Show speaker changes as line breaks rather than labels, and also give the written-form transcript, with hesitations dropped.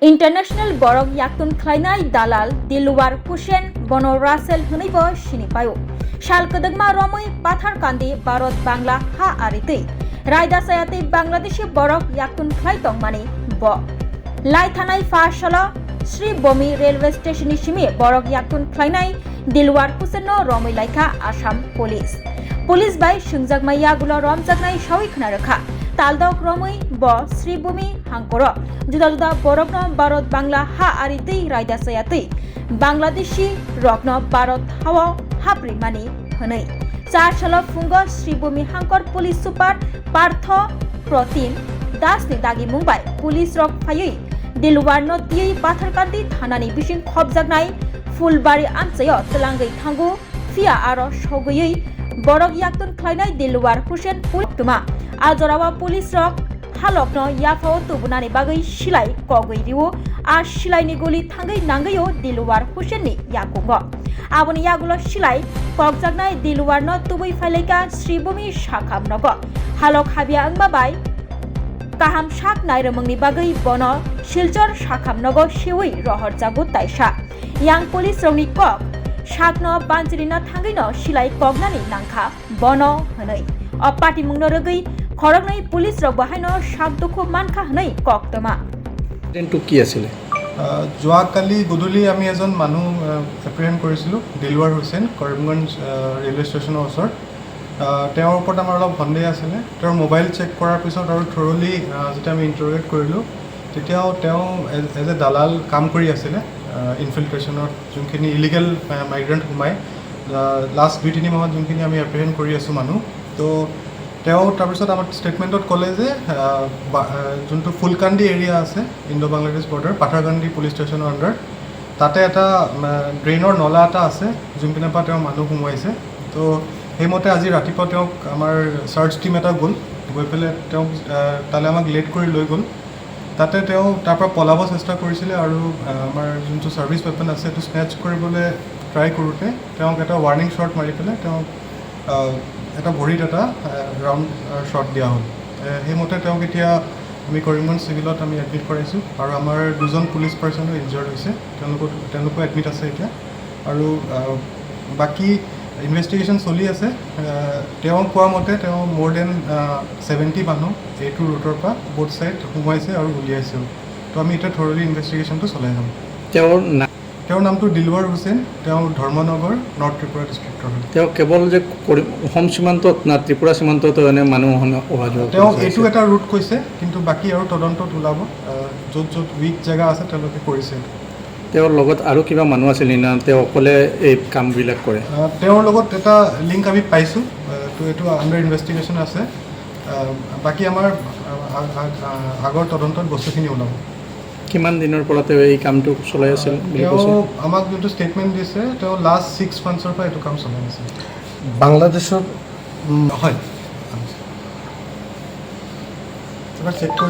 International Borok Yaktun Khainaino dalal Dilwar Hussein Bono Russell Hunibo Shinipayo Shal Kadagma Romwi Pathar Kandi Barot Bangla Ha Arite Raida Sayate Bangladeshi Borok Yaktun Khaitong Mani Bo Lai Thanai Fashala Sri Bomi Railway Station Shimi Borok Yaktun Khainaino Dilwar Hussein no Romwi Laika Assam Police by Shungjak Maya Gulo Romjaknai Shawi Knarakha Taldok Romwi Bo Sri Bomi Hangkoro Juda Borok no Barot Bangla Ha Arite Raida Sayate Bangladeshi Rock no Barot Hawa Hapri Mani Hanai Char Shala Fungo Sri Bomi Hangkor Police Super Partho Protein Das ni Dagi Mumbai Police Rock Phayui Dilwar no Tiei Patharkandi Thanani Bishin Khobjaknai Fulbari Amchayo Telangai Thangu Fia Aro Shogoi Borok Yaktun Khainaino Dilwar Hussein Pultuma Ajorawa Police Rock Halokno Yathego Tubunani Bagai Shilai Kogwi Riwo A Shilai ni Goli Thangai Nangayo Dilwar Hussein ni Yakungo Aboni Yagulo Shilai Kogjaknai Dilwar no Tubui Phaileka Sri Bomi Shakham Nogo Halok Habia Angbabai Kaham Shak Nairomongni Bagai Bono Shilchor Shakham Nogo Shiwi Rohor Jagu Taisha Yang Police Rongni Kok Shakno Banjirina Thangaino Shilai Kognani Mankha Bono Hanai O Party Mungno Rogai Khorognai Police Rok Bahaino Shak Dukhu Mankha Hanai Koktoma
টু কি আছিল
যোৱাকালি গধূলি আমি এজন মানুহ apprehend কৰিছিলোঁ Dilwar Hussain Karimganj railway ষ্টেচনৰ ওচৰত তেওঁৰ ওপৰত আমাৰ অলপ সন্দেহ আছিলে তেওঁৰ মোবাইল চেক কৰাৰ পিছত আৰু থৰলি যেতিয়া আমি ইণ্টাৰগেট কৰিলোঁ তেতিয়াও তেওঁ এজ এ দালাল কাম কৰি আছিলে ইনফিল্ট্ৰেশ্যনৰ যোনখিনি ইলিগেল মাইগ্ৰেণ্ট সোমাই লাষ্ট 2-3 মাহত যোনখিনি আমি এপ্ৰিহেণ্ড কৰি আছোঁ মানুহ তো তেওঁ তাৰপিছত আমাৰ ষ্টেটমেণ্টত ক'লে যে যোনটো ফুলকান্দি এৰিয়া আছে Indo Bangladesh border Patharkandi police ষ্টেচনৰ আণ্ডাৰ তাতে এটা ড্ৰেইনৰ নলা এটা আছে যোনপিনে পৰা তেওঁ মানুহ সোমোৱাইছে তো সেইমতে আজি ৰাতিপুৱা তেওঁক আমাৰ চাৰ্চ টীম এটা গ'ল গৈ পেলাই তেওঁক তালৈ আমাক লেট কৰি লৈ গ'ল তাতে তেওঁ তাৰ পৰা পলাব চেষ্টা কৰিছিলে আৰু আমাৰ যোনটো ছাৰ্ভিচ ৱেপন আছে সেইটো স্নেচ কৰিবলৈ ট্ৰাই কৰোঁতে তেওঁক এটা ৱাৰ্ণিং শ্বট মাৰি পেলাই তেওঁক এটা ভৰিত এটা ৰাউণ্ড শ্বট দিয়া হ'ল সেইমতে তেওঁক এতিয়া আমি কৰিমগঞ্জ চিভিলত আমি এডমিট কৰাইছোঁ আৰু আমাৰ দুজন পুলিচ পাৰ্চনো ইনজিয়ৰ্ড হৈছে তেওঁলোকো এডমিট আছে এতিয়া আৰু বাকী ইনভেষ্টিগেশ্যন চলি আছে তেওঁ কোৱা মতে তেওঁ মোৰ দেন 70 মানুহ এইটো ৰুটৰ পৰা বোথ ছাইড সোমাইছে আৰু উলিয়াইছেও তো আমি এতিয়া থৰলি ইনভেষ্টিগেশ্যনটো চলাই যাম তেওঁৰ নামটো দিলৱাৰ হুছেইন তেওঁ ধৰ্মনগৰ নৰ্থ ত্ৰিপুৰা ডিষ্ট্ৰিক্টৰ হয়
তেওঁ কেৱল যে অসম সীমান্তত না ত্ৰিপুৰা সীমান্তত এনে মানুহ অহা যোৱা
তেওঁ এইটো এটা ৰুট কৈছে কিন্তু বাকী আৰু তদন্তত ওলাব য'ত য'ত উইক জেগা আছে তেওঁলোকে কৰিছে
তেওঁৰ লগত আৰু কিবা মানুহ আছিল না তেওঁ অকলে এই কামবিলাক কৰে
তেওঁৰ লগত এটা লিংক আমি পাইছোঁ তো এইটো আণ্ডাৰ ইনভেষ্টিগেশ্যন আছে বাকী আমাৰ আগৰ তদন্তত বস্তুখিনি ওলাব
কিমান দিনৰ পৰা তেওঁ এই কামটো চলাই আছিল
তেওঁ আমাক যোনটো ষ্টেটমেণ্ট দিছে তেওঁ লাষ্ট 6 মান্থছৰ পৰা এইটো কাম চলাই আছে
বাংলাদেশৰ
হয় এবাৰ চেক কৰি ল'ব